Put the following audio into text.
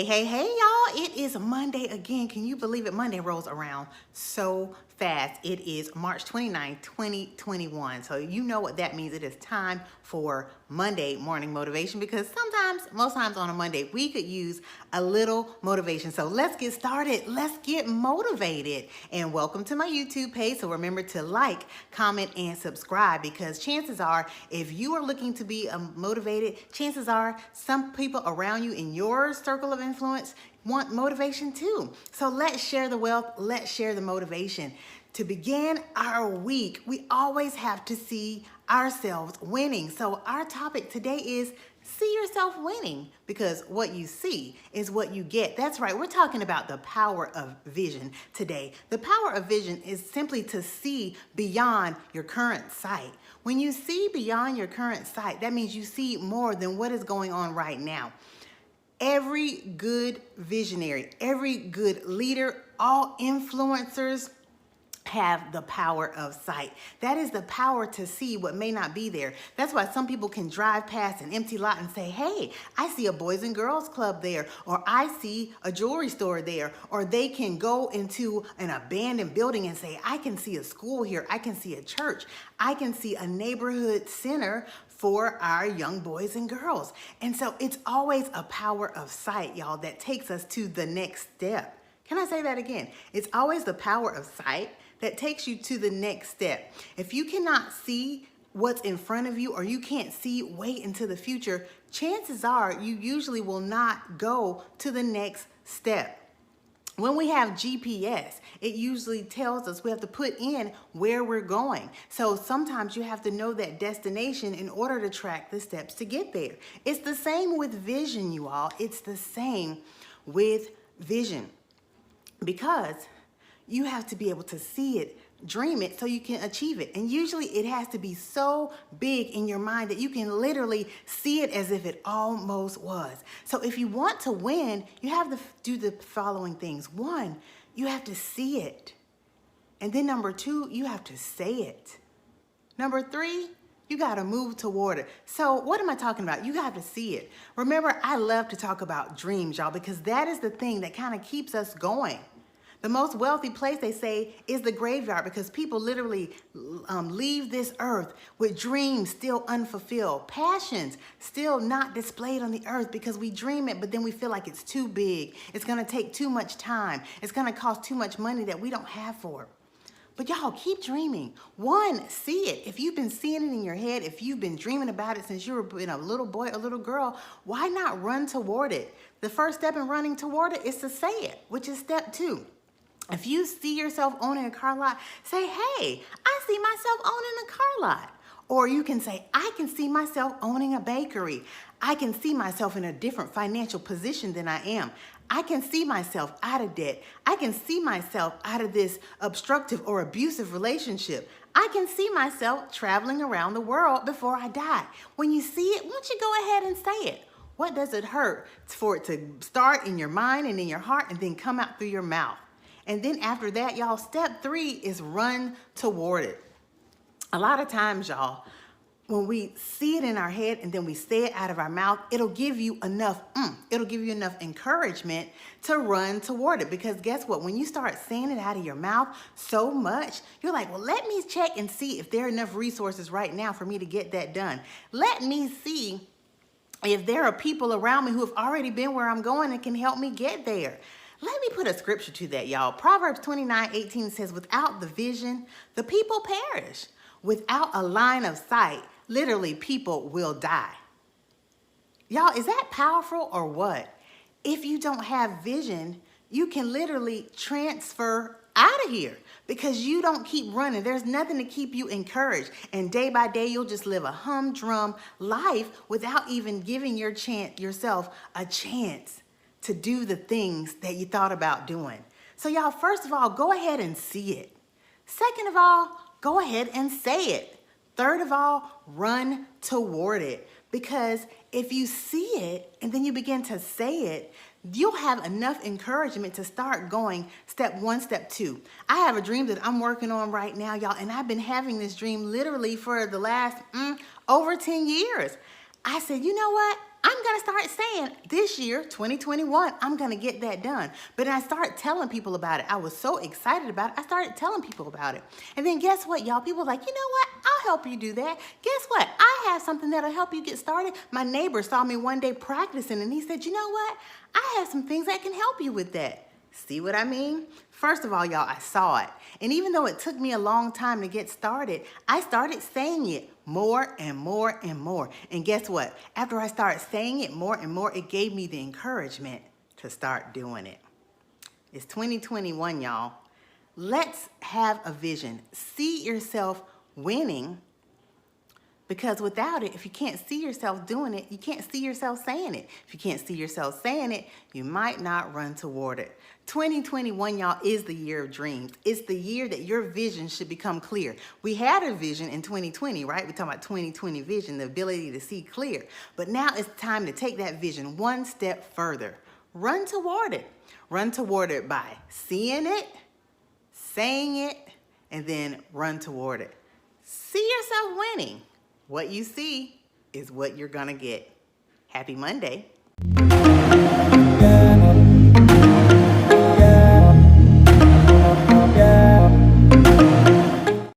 Hey, y'all. It is Monday again. Can you believe it? Monday rolls around so fast. It is March 29th, 2021. So you know what that means. It is time for Monday morning motivation because most times on a Monday, we could use a little motivation. So let's get started. Let's get motivated. And welcome to my YouTube page. So remember to like, comment, and subscribe because chances are, if you are looking to be motivated, chances are some people around you in your circle of influence want motivation too. So let's share the wealth. Let's share the motivation. To begin our week, we always have to see ourselves winning. So our topic today is see yourself winning because what you see is what you get. That's right. We're talking about the power of vision today. The power of vision is simply to see beyond your current sight. When you see beyond your current sight, that means you see more than what is going on right now. Every good visionary, every good leader, all influencers have the power of sight. That is the power to see what may not be there. That's why some people can drive past an empty lot and say, hey, I see a Boys and Girls Club there, or I see a jewelry store there, or they can go into an abandoned building and say, I can see a school here, I can see a church, I can see a neighborhood center for our young boys and girls. And so it's always a power of sight, y'all, that takes us to the next step. Can I say that again? It's always the power of sight that takes you to the next step. If you cannot see what's in front of you or you can't see way into the future, chances are you usually will not go to the next step. When we have GPS, it usually tells us we have to put in where we're going. So sometimes you have to know that destination in order to track the steps to get there. It's the same with vision, you all. It's the same with vision because you have to be able to see it, dream it, so you can achieve it. And usually it has to be so big in your mind that you can literally see it as if it almost was. So if you want to win, you have to do the following things. One, you have to see it. And then number two, you have to say it. Number three, you got to move toward it. So what am I talking about? You got to see it. Remember, I love to talk about dreams, y'all, because that is the thing that kind of keeps us going. The most wealthy place, they say, is the graveyard because people literally leave this earth with dreams still unfulfilled, passions still not displayed on the earth because we dream it, but then we feel like it's too big. It's going to take too much time. It's going to cost too much money that we don't have for it. But y'all, keep dreaming. One, see it. If you've been seeing it in your head, if you've been dreaming about it since you were a little boy or little girl, why not run toward it? The first step in running toward it is to say it, which is step two. If you see yourself owning a car lot, say, hey, I see myself owning a car lot. Or you can say, I can see myself owning a bakery. I can see myself in a different financial position than I am. I can see myself out of debt. I can see myself out of this obstructive or abusive relationship. I can see myself traveling around the world before I die. When you see it, why don't you go ahead and say it? What does it hurt for it to start in your mind and in your heart and then come out through your mouth? And then after that, y'all, step three is run toward it. A lot of times, y'all, when we see it in our head and then we say it out of our mouth, it'll give you enough encouragement to run toward it. Because guess what? When you start saying it out of your mouth so much, you're like, well, let me check and see if there are enough resources right now for me to get that done. Let me see if there are people around me who have already been where I'm going and can help me get there. Let me put a scripture to that, y'all. Proverbs 29:18 says, without the vision, the people perish. Without a line of sight, literally people will die. Y'all, is that powerful or what? If you don't have vision, you can literally transfer out of here because you don't keep running. There's nothing to keep you encouraged. And day by day, you'll just live a humdrum life without even giving yourself a chance to do the things that you thought about doing. So y'all, first of all, go ahead and see it. Second of all, go ahead and say it. Third of all, run toward it. Because if you see it and then you begin to say it, you'll have enough encouragement to start going step one, step two. I have a dream that I'm working on right now, y'all, and I've been having this dream literally for the last over 10 years. I said, you know what? I'm going to start saying this year, 2021, I'm going to get that done. But I started telling people about it. I was so excited about it. I started telling people about it. And then guess what, y'all? People were like, you know what? I'll help you do that. Guess what? I have something that'll help you get started. My neighbor saw me one day practicing and he said, you know what? I have some things that can help you with that. See what I mean? First of all, y'all, I saw it. And even though it took me a long time to get started, I started saying it more and more and more. And guess what? After I started saying it more and more, it gave me the encouragement to start doing it. It's 2021, y'all. Let's have a vision. See yourself winning. Because without it, if you can't see yourself doing it, you can't see yourself saying it. If you can't see yourself saying it, you might not run toward it. 2021, y'all, is the year of dreams. It's the year that your vision should become clear. We had a vision in 2020, right? We're talking about 2020 vision, the ability to see clear. But now it's time to take that vision one step further. Run toward it. Run toward it by seeing it, saying it, and then run toward it. See yourself winning. What you see is what you're gonna get. Happy Monday.